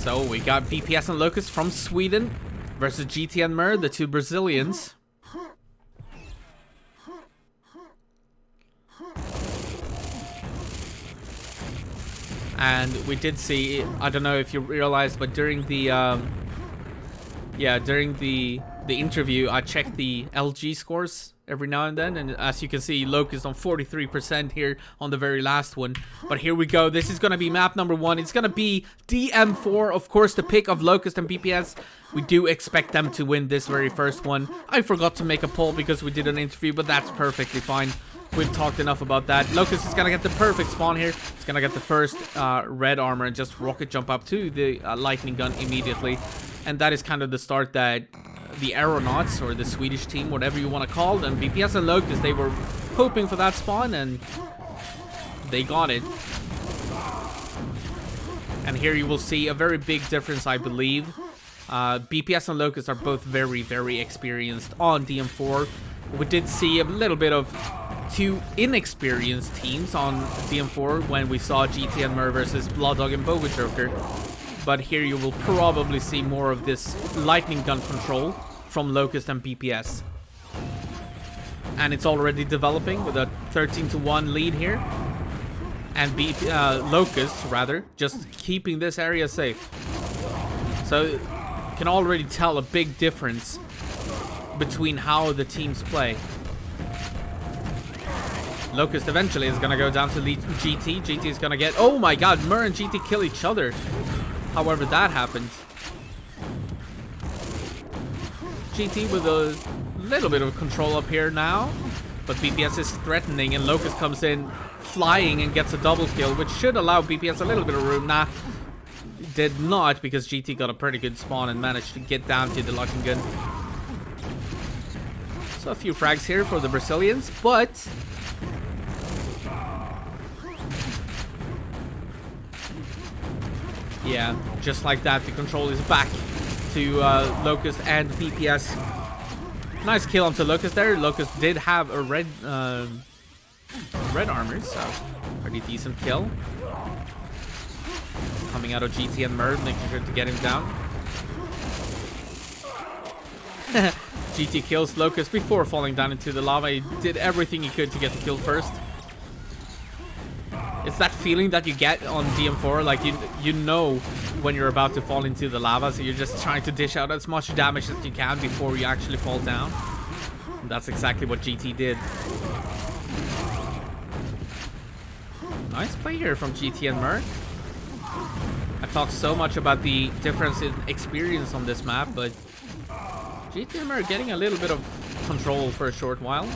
So we got BPS and Locust from Sweden versus GT and Mer, the two Brazilians. And we did see, I don't know if you realized, but during the interview, I checked the LG scores every now and then, and as you can see, Locust on 43% here on the very last one. But here we go. This is gonna be map number 1. It's gonna be DM4, of course, the pick of Locust and BPS. We do expect them to win this very first one. I forgot to make a poll because we did an interview, but that's perfectly fine. We've talked enough about that. Locust is gonna get the perfect spawn here. It's gonna get the first red armor and just rocket jump up to the lightning gun immediately. And that is kind of the start that the Aeronauts, or the Swedish team, whatever you want to call them, BPS and Locust, they were hoping for that spawn, and they got it. And here you will see a very big difference, I believe. BPS and Locust are both very, very experienced on DM4. We did see a little bit of two inexperienced teams on DM4 when we saw GT and Mer versus Blood Dog and Boga Joker. But here you will probably see more of this lightning gun control from Locust and BPS. And it's already developing with a 13-1 lead here. And Locust, rather, just keeping this area safe. So you can already tell a big difference between how the teams play. Locust eventually is gonna go down to GT. GT is gonna get... Oh my god, Mer and GT kill each other. However that happened. GT with a little bit of control up here now. But BPS is threatening, and Locust comes in flying and gets a double kill, which should allow BPS a little bit of room. Nah, did not, because GT got a pretty good spawn and managed to get down to the lightning gun. So a few frags here for the Brazilians, but... yeah, just like that, the control is back to Locust and BPS. Nice kill onto Locust there. Locust did have a red armor, so pretty decent kill. Coming out of GT and Mer, making sure to get him down. GT kills Locust before falling down into the lava. He did everything he could to get the kill first. It's that feeling that you get on DM4, like you know when you're about to fall into the lava, so you're just trying to dish out as much damage as you can before you actually fall down. And that's exactly what GT did. Nice play here from GT and Mer. I talked so much about the difference in experience on this map, but GT and Mer getting a little bit of control for a short while.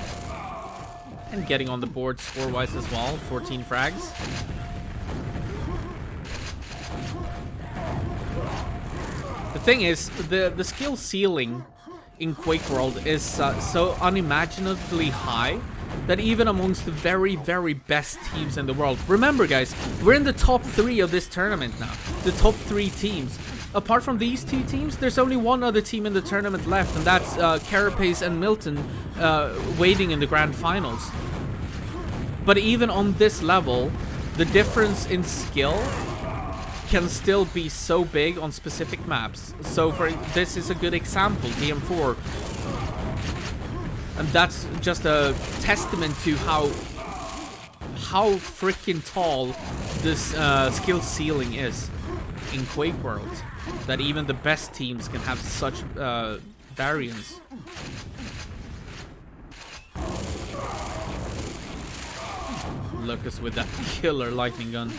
And getting on the board score-wise as well. 14 frags. The thing is, the skill ceiling in Quake World is so unimaginably high that even amongst the very, very best teams in the world. Remember, guys, we're in the top 3 of this tournament now. The top 3 teams. Apart from these 2 teams, there's only one other team in the tournament left, and that's Carapace and Milton waiting in the grand finals. But even on this level, the difference in skill can still be so big on specific maps. So this is a good example, DM4. And that's just a testament to how freaking tall this skill ceiling is in Quake World. That even the best teams can have such variance. Locust with that killer lightning gun.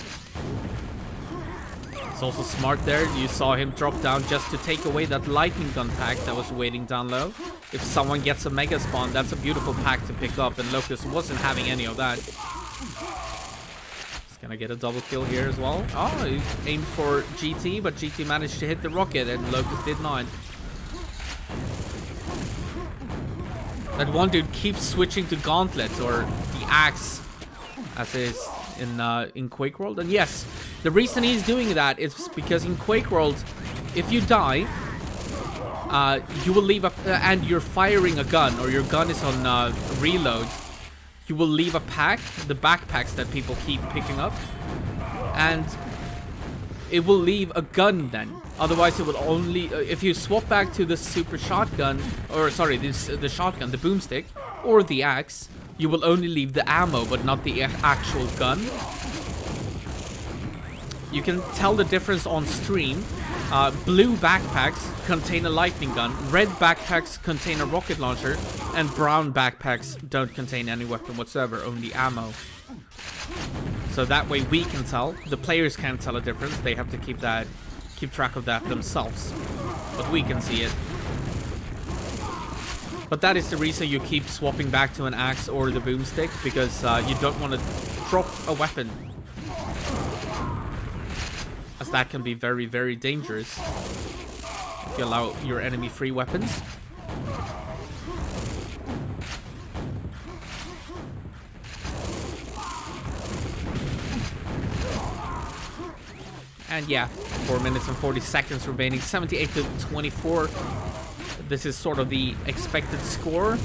It's also smart there. You saw him drop down just to take away that lightning gun pack that was waiting down low. If someone gets a mega spawn, that's a beautiful pack to pick up, and Locust wasn't having any of that. Gonna get a double kill here as well. Oh, he aimed for GT, but GT managed to hit the rocket and Locust did not. That one dude keeps switching to Gauntlet, or the axe, as is in Quake World. And yes, the reason he's doing that is because in Quake World, if you die, you will leave and you're firing a gun, or your gun is on reload. You will leave a pack, the backpacks that people keep picking up. And it will leave a gun then. Otherwise, it will only... if you swap back to the super shotgun, or sorry, the shotgun, the boomstick, or the axe, you will only leave the ammo, but not the actual gun. You can tell the difference on stream. Blue backpacks contain a lightning gun, red backpacks contain a rocket launcher, and brown backpacks don't contain any weapon whatsoever, only ammo. So that way we can tell. The players can't tell a difference. They have to keep track of that themselves. But we can see it. But that is the reason you keep swapping back to an axe or the boomstick, because you don't want to drop a weapon. As that can be very, very dangerous if you allow your enemy free weapons. And yeah, 4 minutes and 40 seconds remaining, 78 to 24. This is sort of the expected score.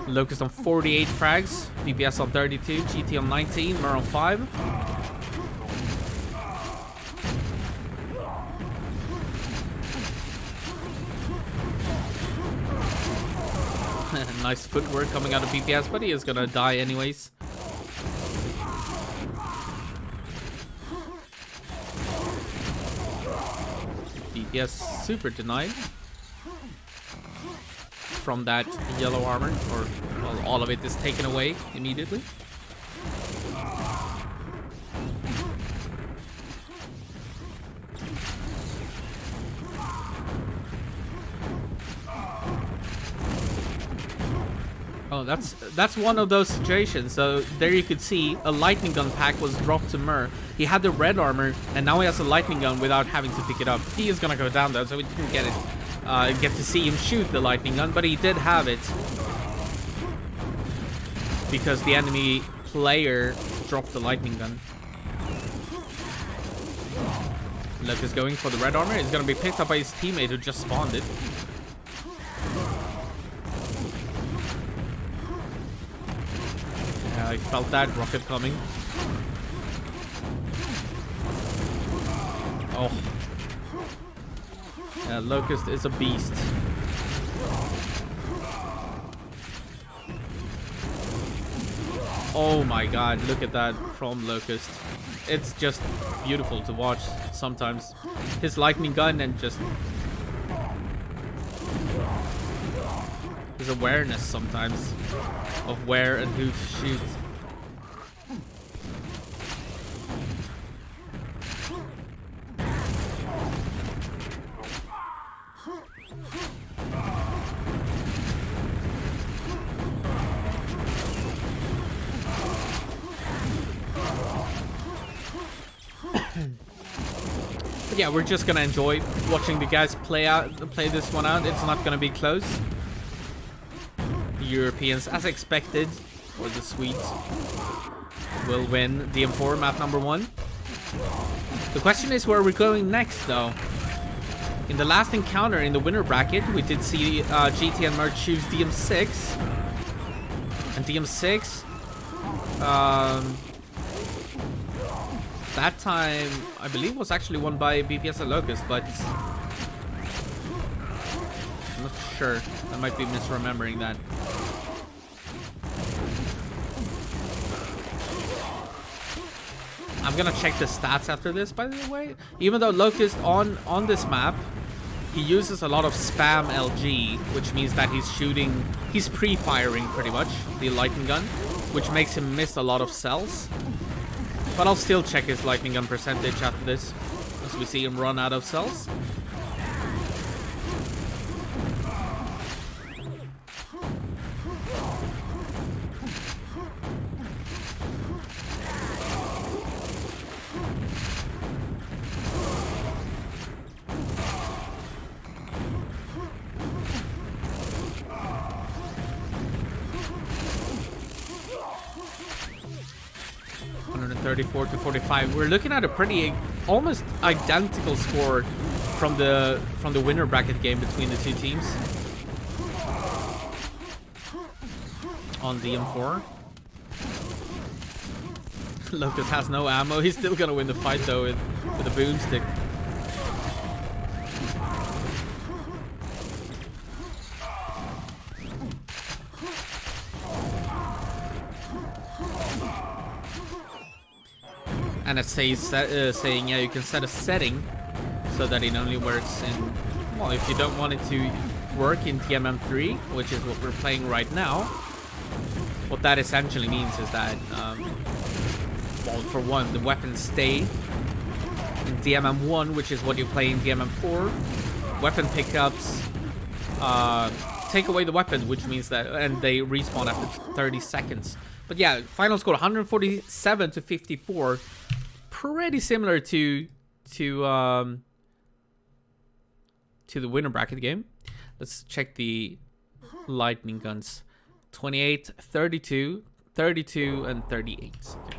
Locust on 48 frags, BPS on 32, GT on 19, Mer on 5. Nice footwork coming out of BPS, but he is gonna die anyways. BPS super denied from that yellow armor, or well, all of it is taken away immediately. Oh, that's one of those situations. So there you could see a lightning gun pack was dropped to Mer. He had the red armor, and now he has a lightning gun without having to pick it up. He is gonna go down though, so we didn't get to see him shoot the lightning gun, but he did have it because the enemy player dropped the lightning gun. Look, is going for the red armor. He's gonna be picked up by his teammate who just spawned it. I felt that rocket coming. Oh. Yeah, Locust is a beast. Oh my god, look at that from Locust. It's just beautiful to watch sometimes. His lightning gun and just his awareness sometimes of where and who to shoot. But yeah, we're just gonna enjoy watching the guys play this one out. It's not gonna be close. The Europeans, as expected, or the Swedes, will win DM4 map number 1. The question is where we're going next, though. In the last encounter in the winner bracket, we did see GT and Merch choose DM6, and DM6. That time, I believe, was actually won by BPS and Locust, but I'm not sure. I might be misremembering that. I'm gonna check the stats after this, by the way. Even though Locust on this map, he uses a lot of spam LG, which means that he's pre-firing pretty much the lightning gun, which makes him miss a lot of cells. But I'll still check his lightning gun percentage after this, as we see him run out of cells. To 45. We're looking at a pretty almost identical score from the winner bracket game between the two teams on DM4. Locust has no ammo. He's still gonna win the fight though with the boomstick. And it says saying, yeah, you can set a setting so that it only works in, well, if you don't want it to work in TMM3, which is what we're playing right now. What that essentially means is that, well, for one, the weapons stay in DMM1, which is what you play in DMM4. Weapon pickups take away the weapon, which means that, and they respawn after 30 seconds. But yeah, final score 147 to 54. Pretty similar to the winner bracket game. Let's check the lightning guns. 28, 32, 32, and 38. Okay.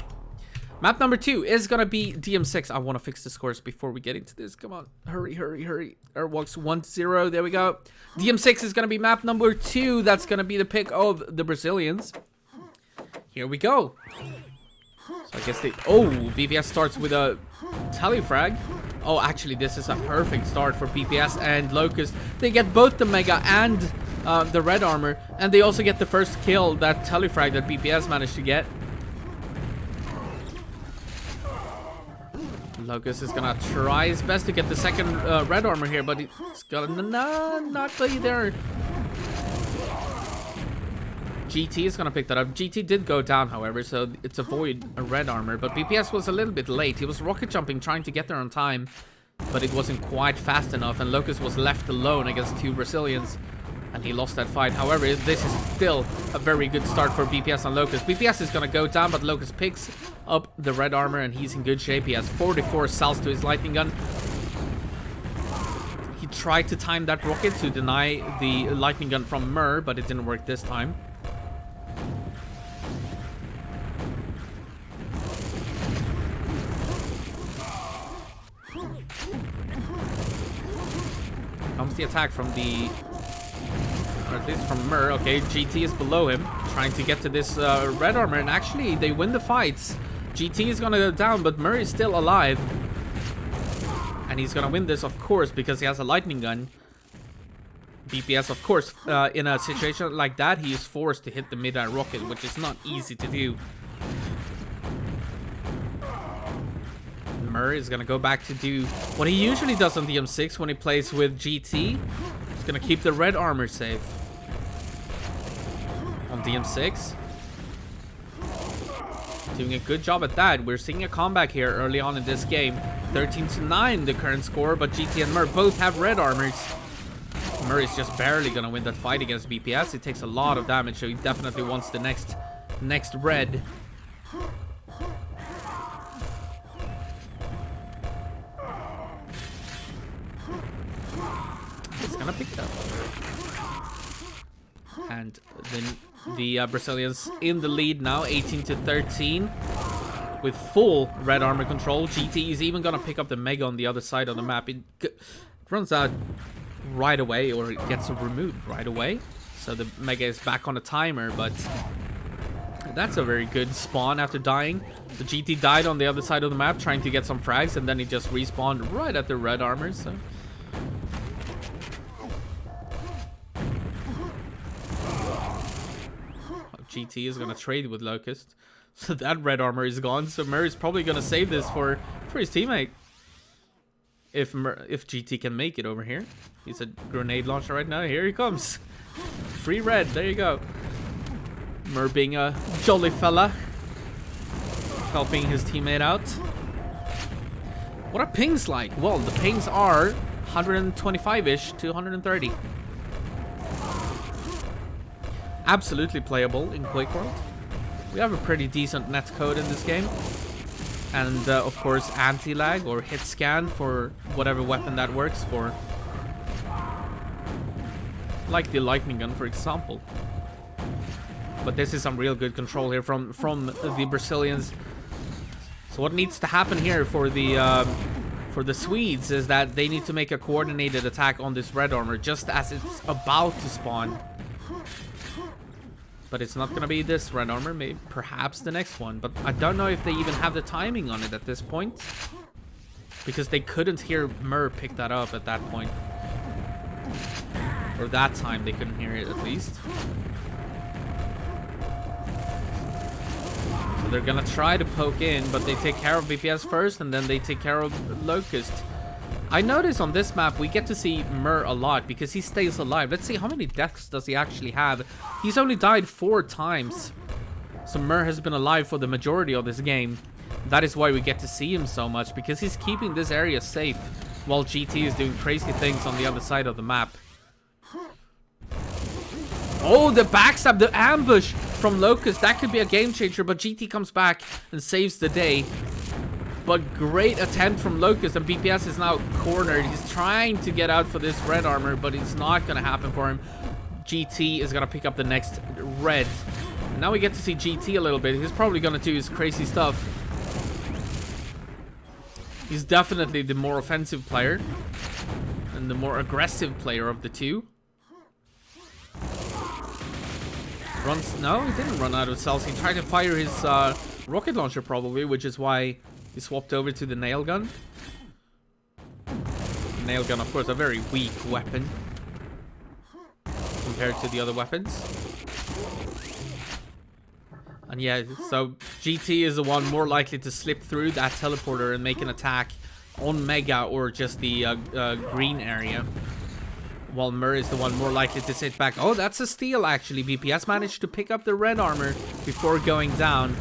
Map number 2 is gonna be DM6. I want to fix the scores before we get into this. Come on, hurry, hurry, hurry. Aerowalk's 1-0. There we go. DM6 is gonna be map number 2. That's gonna be the pick of the Brazilians. Here we go. So I guess BPS starts with a telefrag. Oh, actually, this is a perfect start for BPS and Locust. They get both the Mega and the red armor, and they also get the first kill, that telefrag that BPS managed to get. Locust is gonna try his best to get the second red armor here, but it's gonna not be there. GT is gonna pick that up. GT did go down, however, so it's avoid a red armor, but BPS was a little bit late. He was rocket jumping, trying to get there on time, but it wasn't quite fast enough, and Locust was left alone against 2 Brazilians, and he lost that fight. However, this is still a very good start for BPS on Locust. BPS is gonna go down, but Locust picks up the red armor, and he's in good shape. He has 44 cells to his lightning gun. He tried to time that rocket to deny the lightning gun from Mur, but it didn't work this time. Comes the attack from the, or at least from Mur. Okay, GT is below him, trying to get to this red armor, and actually they win the fights. GT is gonna go down, but Mur is still alive, and he's gonna win this, of course, because he has a lightning gun. BPS, of course, in a situation like that, he is forced to hit the mid-air rocket, which is not easy to do. Mur is gonna go back to do what he usually does on DM6 when he plays with GT. He's gonna keep the red armor safe on DM6. Doing a good job at that. We're seeing a comeback here early on in this game. 13-9 the current score, but GT and Mur both have red armors. Mur is just barely gonna win that fight against BPS. It takes a lot of damage, so he definitely wants the next red. It's gonna pick it up. And then the Brazilians in the lead now, 18-13, with full red armor control. GT is even gonna pick up the Mega on the other side of the map. It runs out right away, or it gets removed right away, so the Mega is back on a timer. But that's a very good spawn after dying. The GT died on the other side of the map trying to get some frags, and then he just respawned right at the red armor. So GT is gonna trade with Locust, so that red armor is gone. So Mur is probably gonna save this for his teammate, if GT can make it over here. He's a grenade launcher right now. Here he comes. Free red. There you go. Mur being a jolly fella, helping his teammate out. What are pings like? Well, the pings are 125-ish to 130. Absolutely playable in Quake World. We have a pretty decent netcode in this game. And of course, anti-lag or hit scan for whatever weapon that works for. Like the lightning gun, for example. But this is some real good control here from the Brazilians. So what needs to happen here for the Swedes is that they need to make a coordinated attack on this red armor just as it's about to spawn. But it's not gonna be this red armor, maybe perhaps the next one. But I don't know if they even have the timing on it at this point, because they couldn't hear Mur pick that up at that point. Or that time they couldn't hear it, at least. So they're gonna try to poke in, but they take care of BPS first, and then they take care of Locust. I notice on this map we get to see Mur a lot because he stays alive. Let's see, how many deaths does he actually have? He's only died 4 times. So Mur has been alive for the majority of this game. That is why we get to see him so much, because he's keeping this area safe while GT is doing crazy things on the other side of the map. Oh, the backstab, the ambush from Locust. That could be a game changer, but GT comes back and saves the day. But great attempt from Locust, and BPS is now cornered. He's trying to get out for this red armor, but it's not going to happen for him. GT is going to pick up the next red. Now we get to see GT a little bit. He's probably going to do his crazy stuff. He's definitely the more offensive player and the more aggressive player of the two. No, he didn't run out of cells. He tried to fire his rocket launcher probably, which is why he swapped over to the nail gun. The nail gun, of course, a very weak weapon compared to the other weapons. And yeah, so GT is the one more likely to slip through that teleporter and make an attack on Mega or just the green area. While Mur is the one more likely to sit back. Oh, that's a steal actually. BPS managed to pick up the red armor before going down,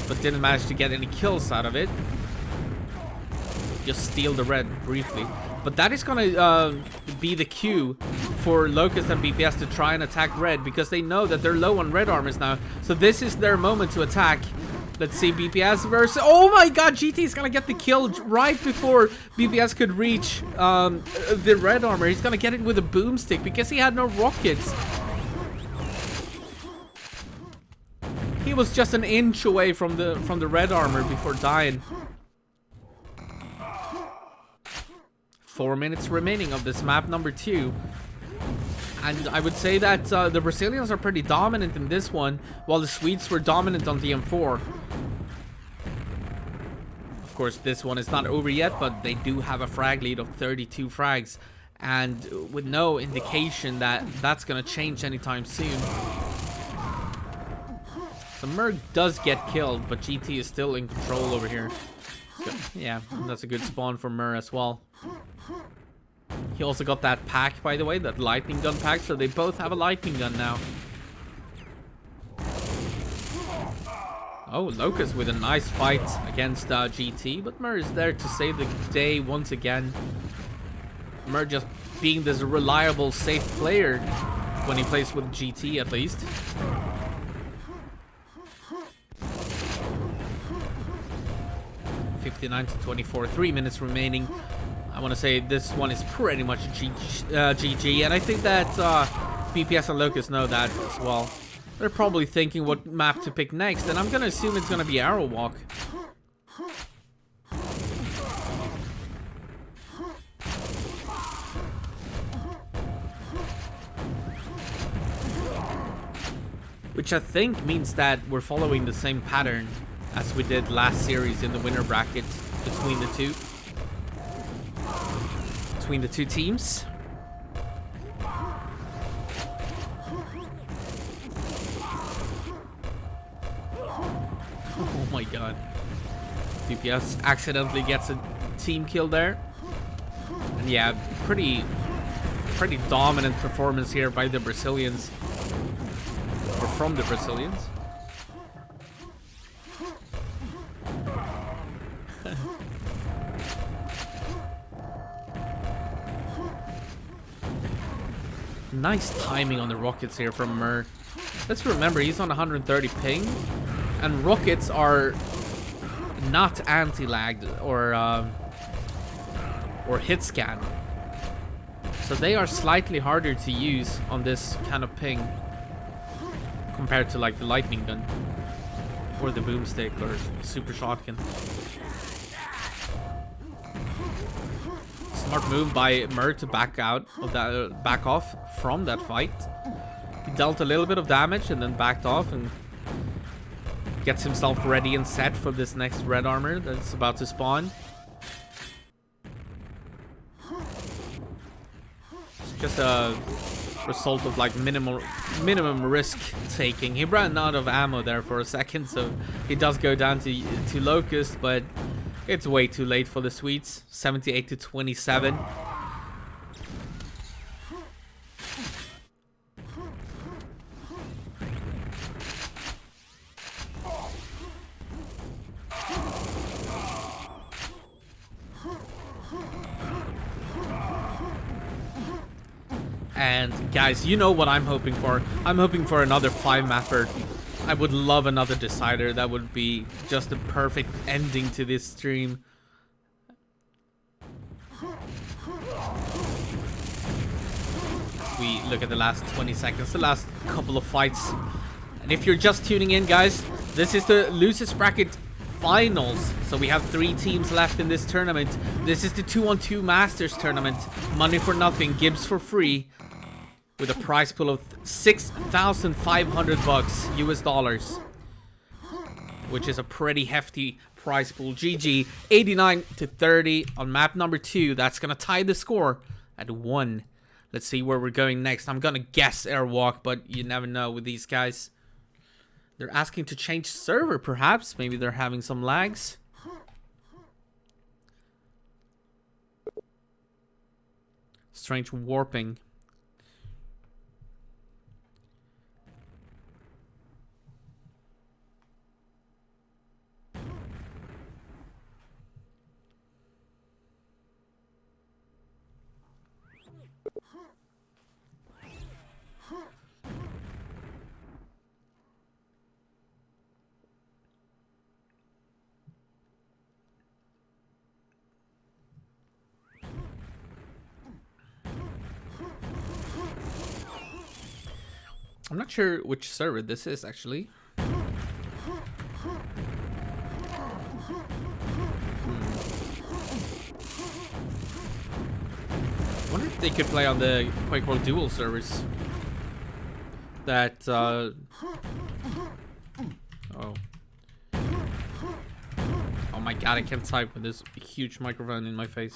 but didn't manage to get any kills out of it. Just steal the red briefly. But that is gonna be the cue for Locust and BPS to try and attack red, because they know that they're low on red armors now. So this is their moment to attack. Let's see, BPS versus... Oh my god, GT is gonna get the kill right before BPS could reach the red armor. He's gonna get it with a boomstick because he had no rockets. He was just an inch away from the red armor before dying. 4 minutes remaining of this map number 2. And I would say that the Brazilians are pretty dominant in this one, while the Swedes were dominant on DM4. Of course, this one is not over yet, but they do have a frag lead of 32 frags. And with no indication that that's going to change anytime soon. So Merg does get killed, but GT is still in control over here. So, yeah, that's a good spawn for Mur as well. He also got that pack, by the way, that lightning gun pack, so they both have a lightning gun now. Oh, Locust with a nice fight against GT, but Mur is there to save the day once again. Mur just being this reliable, safe player when he plays with GT at least. (59-24), 3 minutes remaining. I want to say this one is pretty much GG, and I think that BPS and Locust know that as well. They're probably thinking what map to pick next, and I'm going to assume it's going to be Aerowalk. Which I think means that we're following the same pattern as we did last series in the winner bracket between the two. Between the two teams. Oh my god. BPS accidentally gets a team kill there. And yeah, pretty dominant performance here by the Brazilians. Or from the Brazilians. Nice timing on the rockets here from Mur. Let's remember, he's on 130 ping, and rockets are not anti-lagged or hit scan, so they are slightly harder to use on this kind of ping compared to like the lightning gun or the boomstick or super shotgun. Smart move by Mur to back out of that, back off from that fight. He dealt a little bit of damage and then backed off and gets himself ready and set for this next red armor that's about to spawn. It's just a result of like minimum risk taking. He ran out of ammo there for a second, so he does go down to locust, but it's way too late for the Swedes. 78 to 27. And guys, you know what I'm hoping for. I'm hoping for another 5-mapper. I would love another decider. That would be just the perfect ending to this stream. We look at the last 20 seconds, the last couple of fights. And if you're just tuning in, guys, this is the losers bracket finals. So we have 3 teams left in this tournament. This is the 2-on-2 Masters tournament. Money for nothing, Gibbs for free. With a prize pool of $6,500 US dollars, which is a pretty hefty prize pool. GG, 89 to 30 on map number 2. That's gonna tie the score at 1. Let's see where we're going next. I'm gonna guess Aerowalk, but you never know with these guys. They're asking to change server, perhaps. Maybe they're having some lags. Strange warping. I'm not sure which server this is, actually. I wonder if they could play on the Quake World Duel servers. That, Oh. Oh my god, I can't type with this huge microphone in my face.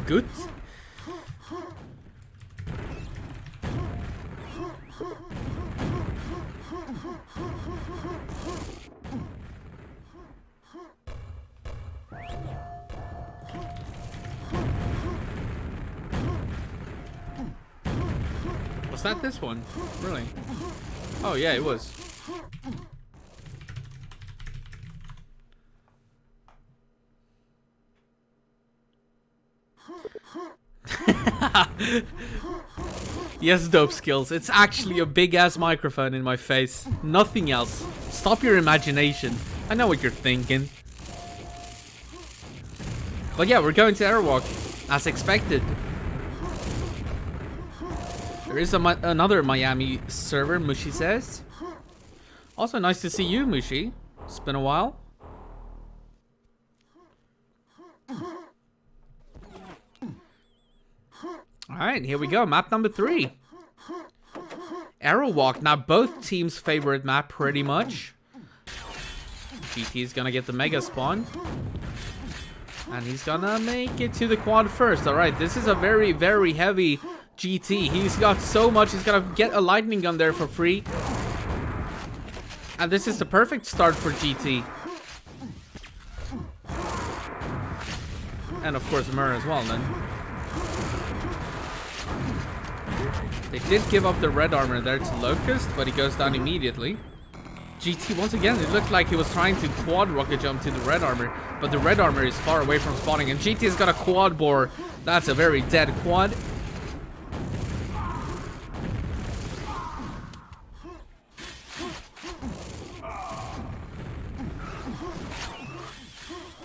Good. Was that this one? Really? Oh yeah, it was. Yes, dope skills. It's actually a big ass microphone in my face. Nothing else. Stop your imagination. I know what you're thinking. But yeah, we're going to Aerowalk, as expected. There is another Miami server, Mushi says. Also nice to see you, Mushi. It's been a while. Alright, here we go. Map number 3. Aerowalk. Now, both teams' favorite map, pretty much. GT is gonna get the mega spawn. And he's gonna make it to the quad first. Alright, this is a very, very heavy GT. He's got so much. He's gonna get a lightning gun there for free. And this is the perfect start for GT. And of course, Mur as well, then. They did give up the red armor there to Locust, but he goes down immediately. GT, once again, it looked like he was trying to quad rocket jump to the red armor, but the red armor is far away from spawning, and GT has got a quad bore. That's a very dead quad.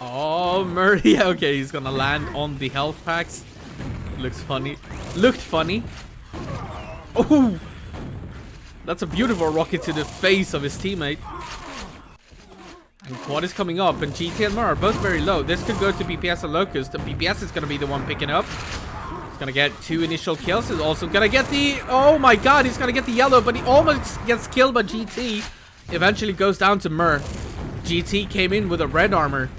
Oh, Murray. Okay, he's gonna land on the health packs. Looks funny. Looked funny. Oh! That's a beautiful rocket to the face of his teammate. And quad is coming up, and GT and Mer are both very low. This could go to BPS and Locust, and BPS is going to be the one picking up. He's going to get 2 initial kills. He's also going to get the... Oh my god, he's going to get the yellow, but he almost gets killed by GT. Eventually goes down to Mer. GT came in with a red armor.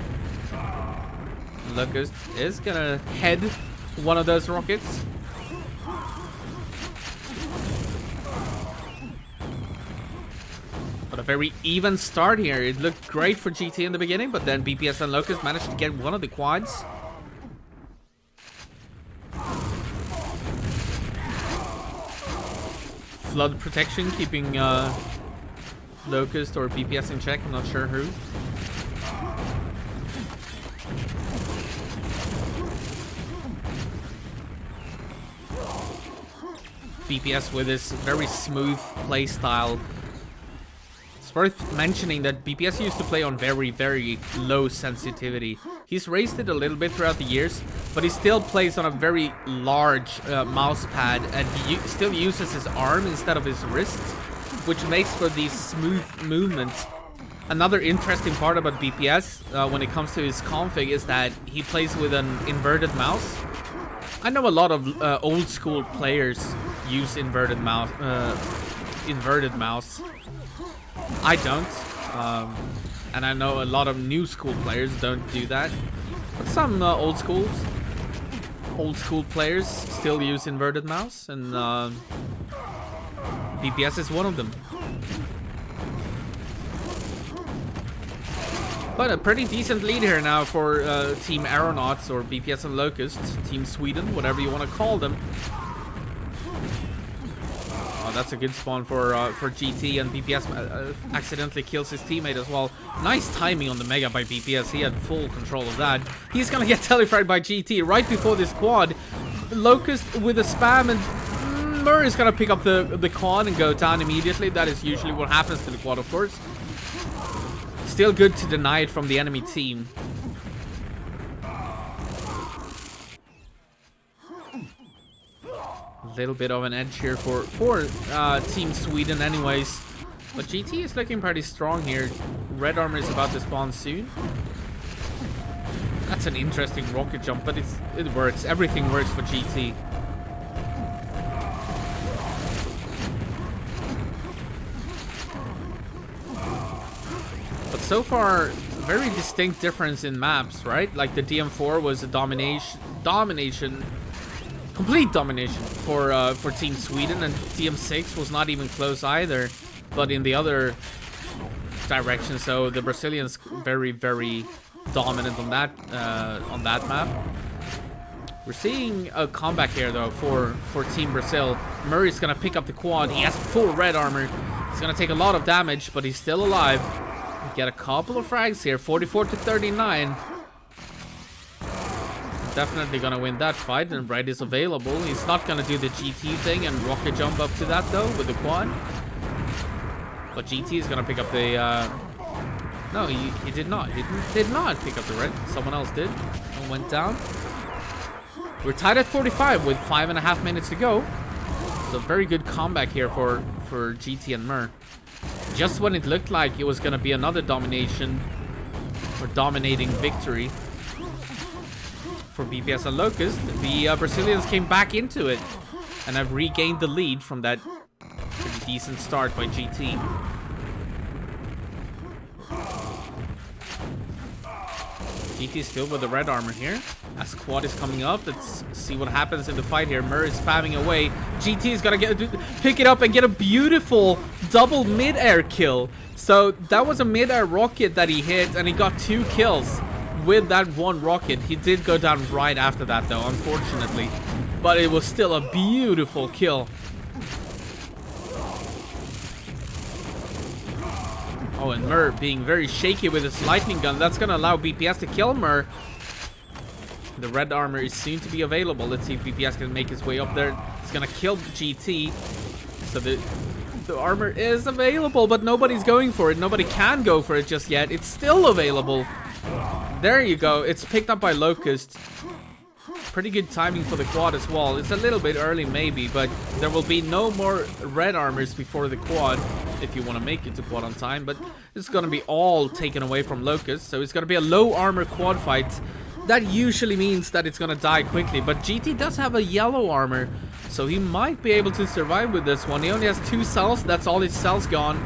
Locust is going to head one of those rockets. But a very even start here. It looked great for GT in the beginning, but then BPS and Locust managed to get one of the quads. Flood protection keeping Locust or BPS in check. I'm not sure who. BPS with his very smooth play style. It's worth mentioning that BPS used to play on very, very low sensitivity. He's raised it a little bit throughout the years, but he still plays on a very large mouse pad, and he still uses his arm instead of his wrist, which makes for these smooth movements. Another interesting part about BPS when it comes to his config is that he plays with an inverted mouse. I know a lot of old school players use inverted mouse. I don't, and I know a lot of new school players don't do that, but some old school players still use inverted mouse, and BPS is one of them. But a pretty decent lead here now for Team Aeronauts, or BPS and Locust, Team Sweden, whatever you want to call them. Oh, that's a good spawn for GT, and BPS accidentally kills his teammate as well. Nice timing on the Mega by BPS. He had full control of that. He's gonna get telefried by GT right before this quad. Locust with a spam, and Murray is gonna pick up the quad and go down immediately. That is usually what happens to the quad, of course. Still good to deny it from the enemy team. A little bit of an edge here for Team Sweden anyways. But GT is looking pretty strong here. Red armor is about to spawn soon. That's an interesting rocket jump, but it works. Everything works for GT. But so far, very distinct difference in maps, right? Like the DM4 was a complete domination for Team Sweden, and DM6 was not even close either, but in the other direction. So the Brazilians very, very dominant on that map. We're seeing a comeback here though for Team Brazil. Murray's gonna pick up the quad. He has full red armor. He's gonna take a lot of damage, but he's still alive. Get a couple of frags here, 44 to 39. Definitely gonna win that fight, and Red is available. He's not gonna do the GT thing and rocket jump up to that though with the quad. But GT is gonna pick up the no, he did not. He did not pick up the red. Someone else did and went down. We're tied at 45 with 5.5 minutes to go. So very good comeback here for GT and Mer. Just when it looked like it was gonna be another domination or dominating victory for BPS and Locust, the Brazilians came back into it and have regained the lead from that pretty decent start by GT. GT still with the red armor here. As quad is coming up, let's see what happens in the fight here. Murray is spamming away. GT is gonna pick it up and get a beautiful double mid-air kill. So that was a mid-air rocket that he hit, and he got 2 kills with that one rocket. He did go down right after that though, unfortunately, but it was still a beautiful kill. Oh, and Mur being very shaky with his lightning gun. That's gonna allow BPS to kill Mur. The red armor is soon to be available. Let's see if BPS can make his way up there. It's gonna kill GT. So the armor is available, but nobody's going for it. Nobody can go for it just yet. It's still available. There you go. It's picked up by Locust. Pretty good timing for the quad as well. It's a little bit early maybe, but there will be no more red armors before the quad if you want to make it to quad on time. But it's going to be all taken away from Locust, so it's going to be a low armor quad fight. That usually means that it's going to die quickly, but GT does have a yellow armor, so he might be able to survive with this one. He only has 2 cells. That's all his cells gone.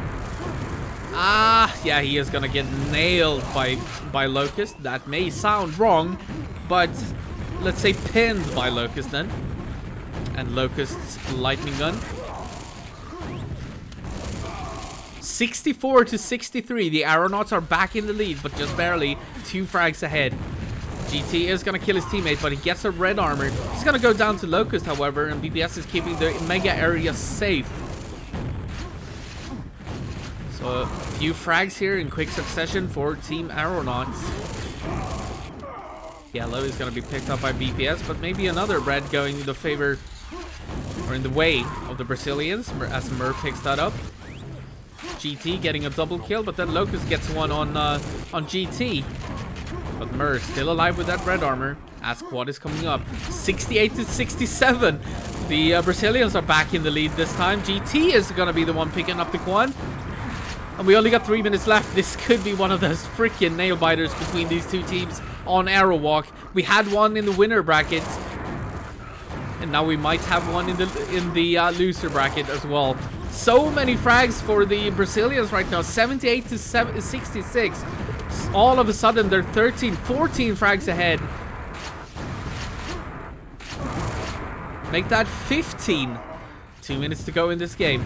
Ah, yeah, he is going to get nailed by Locust. That may sound wrong, but let's say pinned by Locust then. And Locust's lightning gun. 64 to 63. The Aeronauts are back in the lead, but just barely 2 frags ahead. GT is going to kill his teammate, but he gets a red armor. He's going to go down to Locust, however, and BPS is keeping the mega area safe. So a few frags here in quick succession for Team Aeronauts. Yellow is going to be picked up by BPS, but maybe another red going in the favor or in the way of the Brazilians as Mur picks that up. GT getting a double kill, but then Locust gets one on GT. But Mur still alive with that red armor as quad is coming up. 68 to 67. The Brazilians are back in the lead this time. GT is going to be the one picking up the quad. And we only got 3 minutes left. This could be one of those freaking nail biters between these two teams on Aerowalk. We had one in the winner bracket, and now we might have one in the loser bracket as well. So many frags for the Brazilians right now. 78 to 66. All of a sudden, they're 13, 14 frags ahead. Make that 15. 2 minutes to go in this game.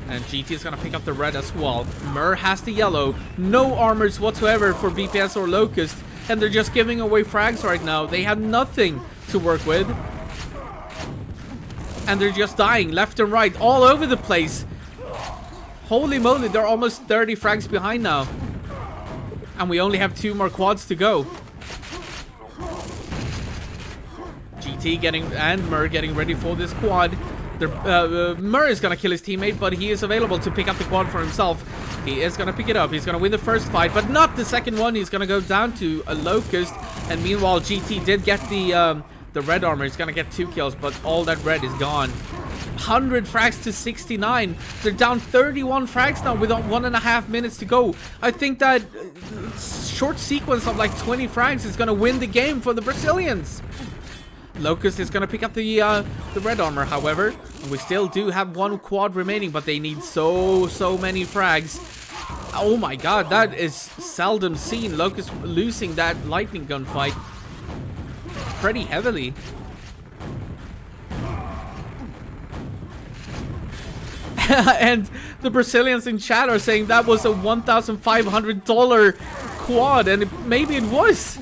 And GT is going to pick up the red as well. Mur has the yellow. No armors whatsoever for BPS or Locust. And they're just giving away frags right now. They have nothing to work with. And they're just dying left and right, all over the place. Holy moly, they're almost 30 frags behind now. And we only have 2 more quads to go. GT and Mur getting ready for this quad. Mur is going to kill his teammate, but he is available to pick up the quad for himself. He is going to pick it up. He's going to win the first fight, but not the second one. He's going to go down to a Locust. And meanwhile, GT did get the red armor. He's going to get 2 kills, but all that red is gone. 100 frags to 69. They're down 31 frags now with 1.5 minutes to go. I think that short sequence of like 20 frags is going to win the game for the Brazilians. Locust is going to pick up the red armor, however. And we still do have 1 quad remaining, but they need so many frags. Oh my god, that is seldom seen. Locust losing that lightning gun fight pretty heavily. And the Brazilians in chat are saying that was a $1,500 quad, and maybe it was.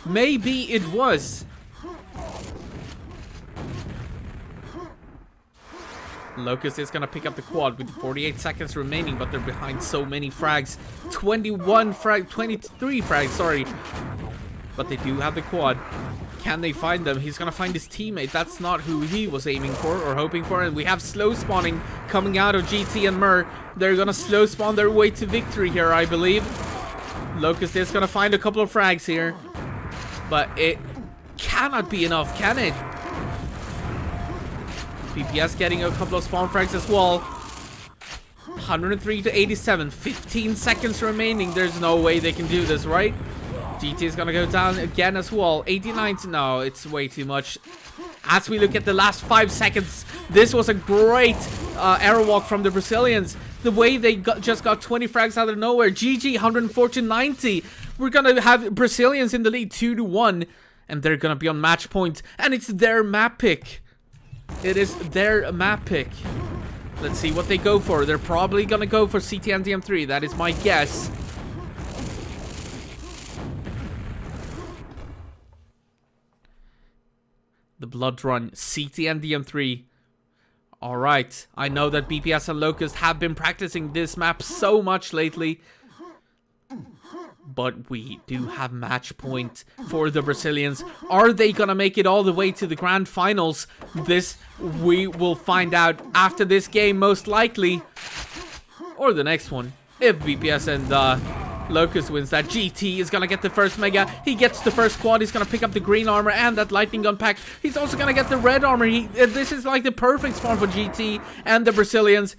Maybe it was. Locust is gonna pick up the quad with 48 seconds remaining, but they're behind so many frags. 23 frags, sorry. But they do have the quad. Can they find them? He's gonna find his teammate. That's not who he was aiming for or hoping for. And we have slow spawning coming out of GT and Mur. They're gonna slow spawn their way to victory here, I believe. Locust is gonna find a couple of frags here, but it cannot be enough, can it? BPS getting a couple of spawn frags as well. 103 to 87. 15 seconds remaining. There's no way they can do this, right? GT is gonna go down again as well. 89 to... No, it's way too much. As we look at the last 5 seconds, this was a great Aerowalk from the Brazilians. The way they just got 20 frags out of nowhere. GG, 104 to 90. We're gonna have Brazilians in the lead 2-1. And they're gonna be on match point. And it's their map pick. It is their map pick. Let's see what they go for. They're probably gonna go for CT and DM3. That is my guess. The Blood Run, CT and DM3. Alright, I know that BPS and Locust have been practicing this map so much lately. But we do have match point for the Brazilians. Are they gonna make it all the way to the grand finals? This we will find out after this game, most likely. Or the next one. If BPS and Locust wins that. GT is gonna get the first mega. He gets the first quad. He's gonna pick up the green armor and that lightning gun pack. He's also gonna get the red armor. This is like the perfect spawn for GT and the Brazilians.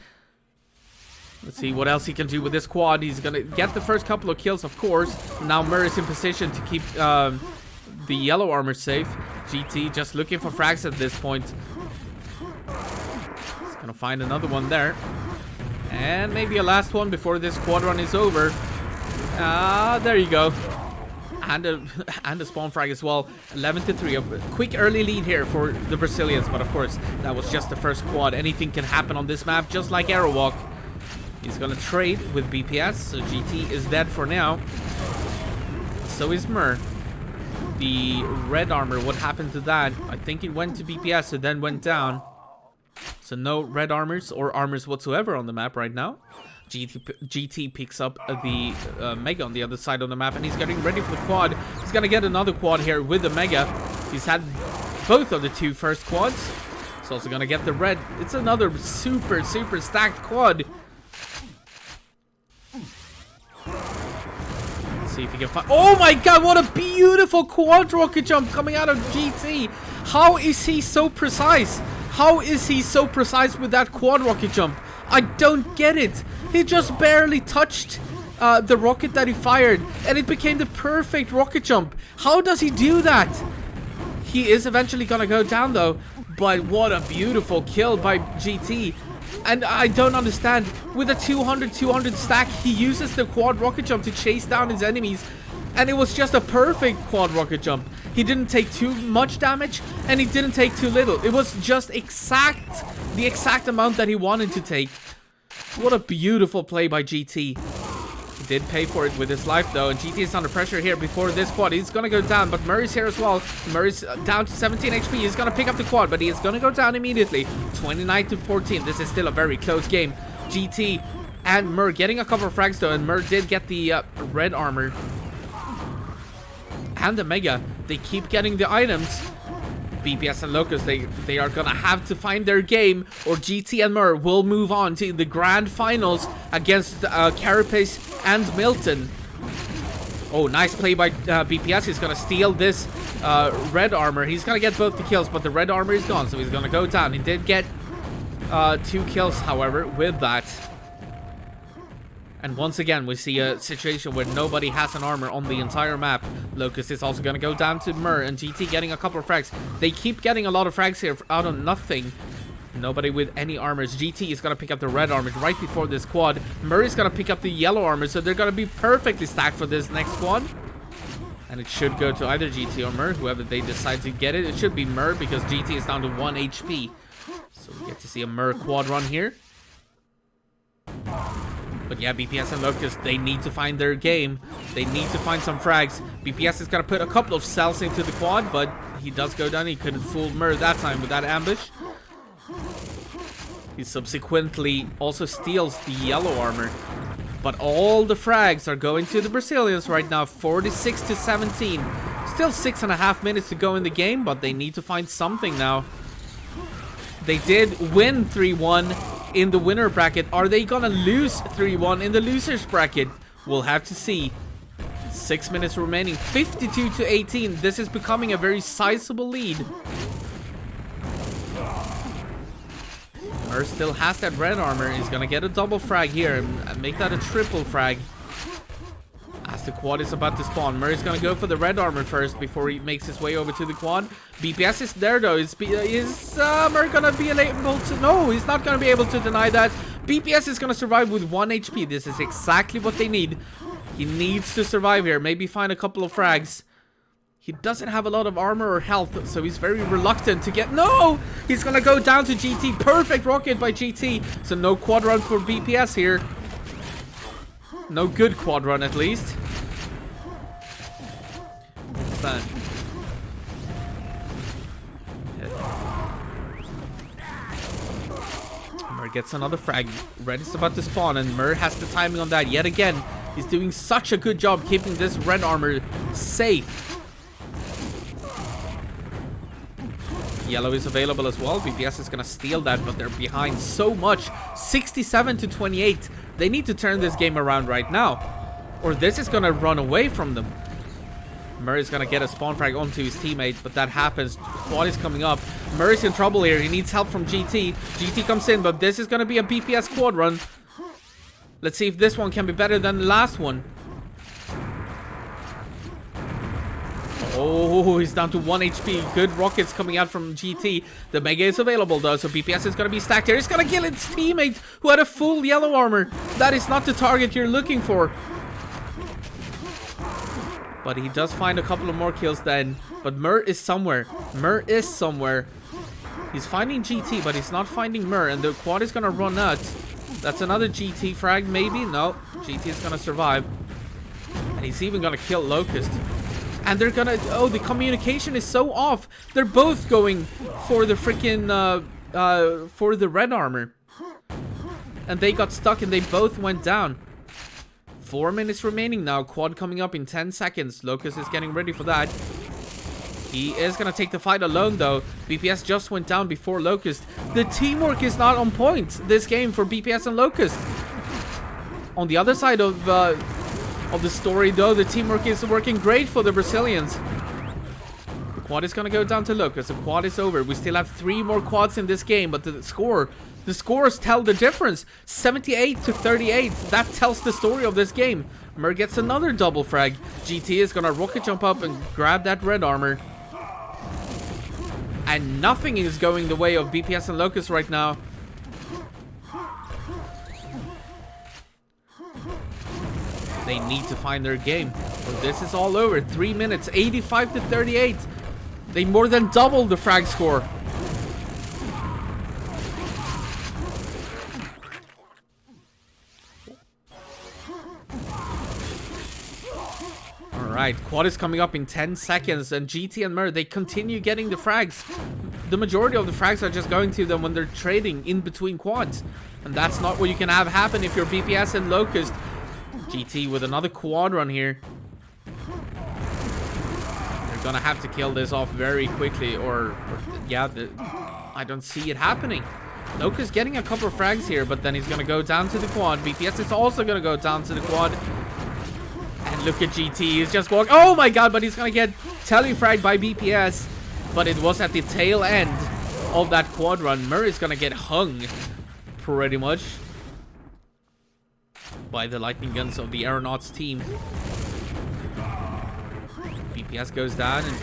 Let's see what else he can do with this quad. He's gonna get the first couple of kills, of course. Now Mur is in position to keep the yellow armor safe. GT just looking for frags at this point. He's gonna find another one there. And maybe a last one before this quad run is over. There you go. And a spawn frag as well. 11-3. A quick early lead here for the Brazilians. But of course, that was just the first quad. Anything can happen on this map, just like Aerowalk. He's gonna trade with BPS. So GT is dead for now. So is Mur. The red armor, what happened to that? I think it went to BPS and then went down. So no red armors or armors whatsoever on the map right now. GT picks up the mega on the other side of the map, and he's getting ready for the quad. He's gonna get another quad here with the mega. He's had both of the two first quads. He's also gonna get the red. It's another super stacked quad. Let's see if he can find. Oh my god, what a beautiful quad rocket jump coming out of GT. How is he so precise? How is he so precise with that quad rocket jump? I don't get it. He just barely touched the rocket that he fired, and it became the perfect rocket jump. How does he do that? He is eventually gonna go down though, but what a beautiful kill by GT. And I don't understand. With a 200 stack, he uses the quad rocket jump to chase down his enemies. And it was just a perfect quad rocket jump. He didn't take too much damage, and he didn't take too little. It was just the exact amount that he wanted to take. What a beautiful play by GT. He did pay for it with his life though, and GT is under pressure here before this quad. He's gonna go down, but Murray's here as well. Murray's down to 17 HP. He's gonna pick up the quad, but he is gonna go down immediately. 29-14. This is still a very close game. GT and Mur getting a couple of frags though, and Mur did get the red armor and the mega. They keep getting the items. BPS and Locust, they are gonna have to find their game, or GT and Mur will move on to the grand finals against Carapace and Milton. Oh, nice play by BPS. He's gonna steal this red armor. He's gonna get both the kills, but the red armor is gone, so he's gonna go down. He did get 2 kills, however, with that. And once again, we see a situation where nobody has an armor on the entire map. Locust is also going to go down to Mur, and GT getting a couple of frags. They keep getting a lot of frags here out of nothing. Nobody with any armors. GT is going to pick up the red armor right before this quad. Mur is going to pick up the yellow armor, so they're going to be perfectly stacked for this next quad. And it should go to either GT or Mur, whoever they decide to get it. It should be Mur, because GT is down to 1 HP. So we get to see a Mur quad run here. But yeah, BPS and Locust, they need to find their game. They need to find some frags. BPS is going to put a couple of cells into the quad, but he does go down. He couldn't fool Mur that time with that ambush. He subsequently also steals the yellow armor. But all the frags are going to the Brazilians right now, 46-17. Still 6.5 minutes to go in the game, but they need to find something now. They did win 3-1 in the winner bracket. Are they gonna lose 3-1 in the losers bracket? We'll have to see. 6 minutes remaining. 52-18. This is becoming a very sizable lead. Mur still has that red armor. He's gonna get a double frag here and make that a triple frag. As the quad is about to spawn, Murray's gonna go for the red armor first before he makes his way over to the quad. BPS is there though. Is Murray gonna be able to? No, he's not gonna be able to deny that. BPS is gonna survive with 1 HP. This is exactly what they need. He needs to survive here. Maybe find a couple of frags. He doesn't have a lot of armor or health, so he's very reluctant to get... No! He's gonna go down to GT. Perfect rocket by GT. So no quad run for BPS here. No good quad run, at least. What's that? Mur gets another frag. Red is about to spawn, and Mur has the timing on that yet again. He's doing such a good job keeping this red armor safe. Yellow is available as well. BPS is gonna steal that, but they're behind so much. 67-28. They need to turn this game around right now. Or this is gonna run away from them. Murray's gonna get a spawn frag onto his teammate, but that happens. Quad is coming up. Murray's in trouble here. He needs help from GT. GT comes in, but this is gonna be a BPS quad run. Let's see if this one can be better than the last one. Oh, he's down to 1 HP. Good rockets coming out from GT. The Mega is available though, so BPS is gonna be stacked here. He's gonna kill its teammate who had a full yellow armor. That is not the target you're looking for. But he does find a couple of more kills then. But Mur is somewhere. Mur is somewhere. He's finding GT, but he's not finding Mur. And the quad is going to run nuts. That's another GT frag, maybe? No. GT is going to survive. And he's even going to kill Locust. And they're going to... Oh, the communication is so off. They're both going for the freaking... for the red armor. And they got stuck and they both went down. 4 minutes remaining now. Quad coming up in 10 seconds. Locust is getting ready for that. He is going to take the fight alone, though. BPS just went down before Locust. The teamwork is not on point this game for BPS and Locust. On the other side of the story, though, the teamwork is working great for the Brazilians. The quad is going to go down to Locust. The quad is over. We still have 3 more quads in this game, but the scores tell the difference. 78 to 38. That tells the story of this game. Mur gets another double frag. GT is gonna rocket jump up and grab that red armor. And nothing is going the way of BPS and Locust right now. They need to find their game, or this is all over. 3 minutes, 85 to 38. They more than doubled the frag score. Alright, quad is coming up in 10 seconds, and GT and Mur, they continue getting the frags. The majority of the frags are just going to them when they're trading in between quads. And that's not what you can have happen if you're BPS and Locust. GT with another quad run here. They're gonna have to kill this off very quickly, I don't see it happening. Locust getting a couple of frags here, but then he's gonna go down to the quad. BPS is also gonna go down to the quad. And look at GT, he's just walking. Oh my god, but he's gonna get telefragged by BPS. But it was at the tail end of that quad run. Mur is gonna get hung, pretty much, by the lightning guns of the Aeronauts team. BPS goes down and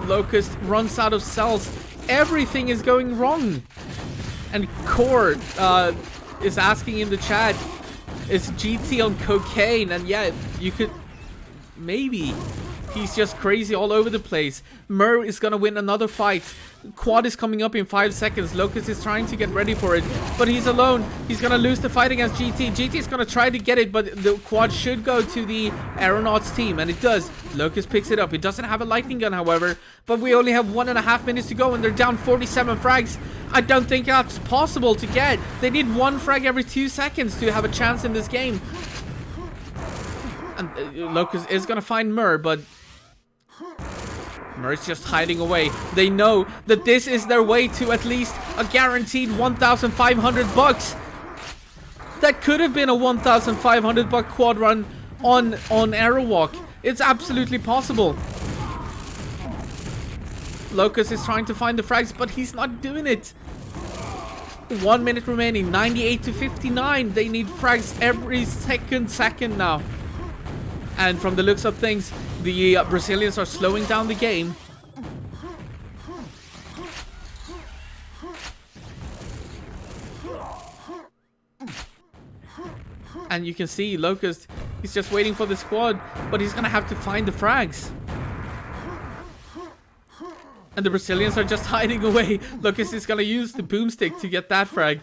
Locust runs out of cells. Everything is going wrong. And Core is asking in the chat, is GT on cocaine? And yeah, you could... Maybe. He's just crazy all over the place. Mur is gonna win another fight. Quad is coming up in 5 seconds. Locust is trying to get ready for it, but he's alone. He's gonna lose the fight against GT. GT is gonna try to get it, but the quad should go to the Aeronauts team, and it does. Locust picks it up. It doesn't have a lightning gun, however, but we only have 1.5 minutes to go, and they're down 47 frags. I don't think that's possible to get. They need 1 frag every 2 seconds to have a chance in this game. And Locust is gonna find Mur, but Mur's just hiding away. They know that this is their way to at least a guaranteed $1,500. That could have been a $1,500 quad run on Aerowalk. It's absolutely possible. Locust is trying to find the frags, but he's not doing it. 1 minute remaining, 98 to 59. They need frags every second now. And from the looks of things, the Brazilians are slowing down the game. And you can see Locust, he's just waiting for the squad, but he's gonna have to find the frags. And the Brazilians are just hiding away. Locust is gonna use the boomstick to get that frag.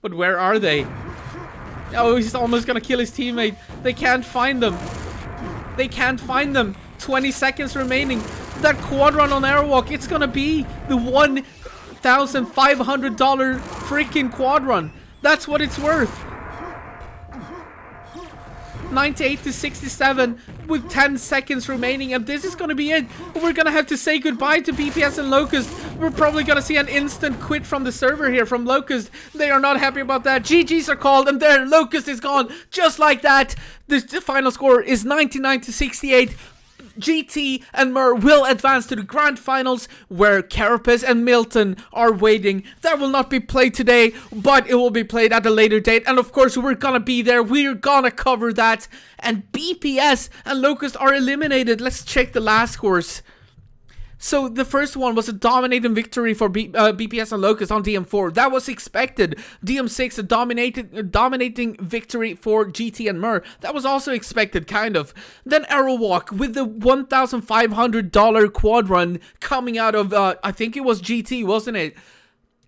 But where are they? Oh, he's almost gonna kill his teammate. They can't find them. They can't find them. 20 seconds remaining. That quad run on Aerowalk, it's gonna be the $1,500 freaking quad run. That's what it's worth. 98 to 67 with 10 seconds remaining, and this is gonna be it. We're gonna have to say goodbye to BPS and Locust. We're probably gonna see an instant quit from the server here from Locust. They are not happy about that. GGs are called, and there, Locust is gone. Just like that. The final score is 99-68. GT and Mer will advance to the grand finals, where Carapace and Milton are waiting. That will not be played today, but it will be played at a later date, and of course we're gonna be there. We're gonna cover that. And BPS and Locust are eliminated. Let's check the last scores. So the first one was a dominating victory for BPS and Locust on DM4. That was expected. DM6, a dominating victory for GT and Mer. That was also expected, kind of. Then Aerowalk with the $1,500 quad run coming out of, I think it was GT, wasn't it?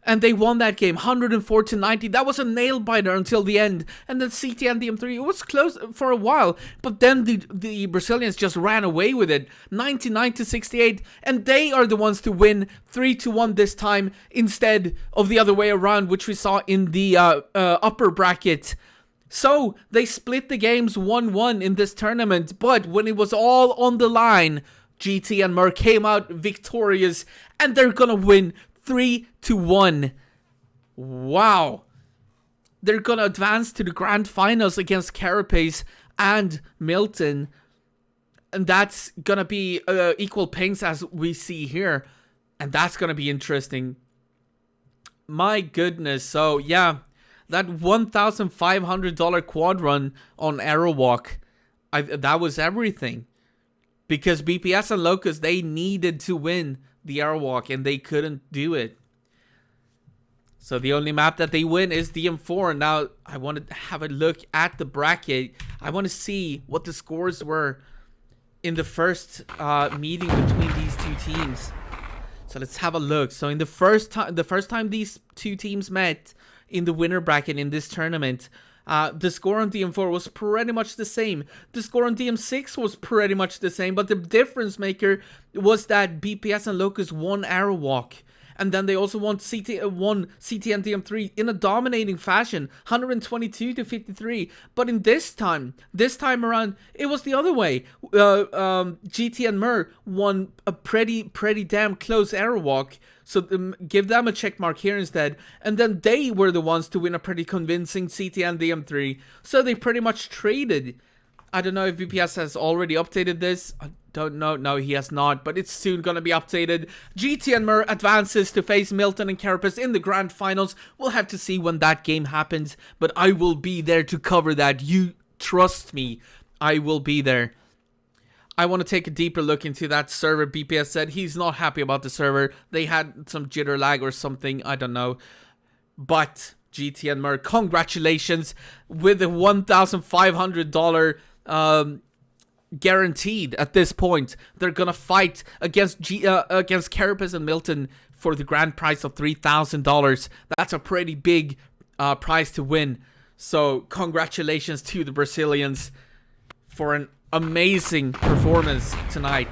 And they won that game, 104-90. That was a nail-biter until the end. And then CT and DM3, it was close for a while. But then the Brazilians just ran away with it, 99-68. And they are the ones to win 3-1 this time, instead of the other way around, which we saw in the upper bracket. So, they split the games 1-1 in this tournament. But when it was all on the line, GT and Mer came out victorious. And they're gonna win 3-1. Wow. They're gonna advance to the grand finals against Carapace and Milton. And that's gonna be equal pings as we see here. And that's gonna be interesting. My goodness. So yeah, that $1,500 quad run on Aerowalk, that was everything. Because BPS and Locust, they needed to win the Aerowalk, and they couldn't do it. So the only map that they win is DM4. Now I want to have a look at the bracket. I want to see what the scores were in the first meeting between these two teams. So let's have a look. So in the first time these two teams met in the winner bracket in this tournament, the score on DM4 was pretty much the same. The score on DM6 was pretty much the same, but the difference maker was that BPS and Locust won Aerowalk. And then they also won CT and DM3 in a dominating fashion, 122-53. But in this time around, it was the other way. GT and Mer won a pretty damn close Aerowalk. So give them a check mark here instead. And then they were the ones to win a pretty convincing CT and DM3. So they pretty much traded. I don't know if VPS has already updated this. I don't know. No, he has not. But it's soon going to be updated. GT and Mer advances to face Milton and Carapace in the grand finals. We'll have to see when that game happens. But I will be there to cover that. You trust me. I will be there. I want to take a deeper look into that server. BPS said he's not happy about the server. They had some jitter lag or something. I don't know. But GT and Mer, congratulations with the $1,500 guaranteed at this point. They're gonna fight against Carapace and Milton for the grand prize of $3,000. That's a pretty big prize to win. So congratulations to the Brazilians for an amazing performance tonight.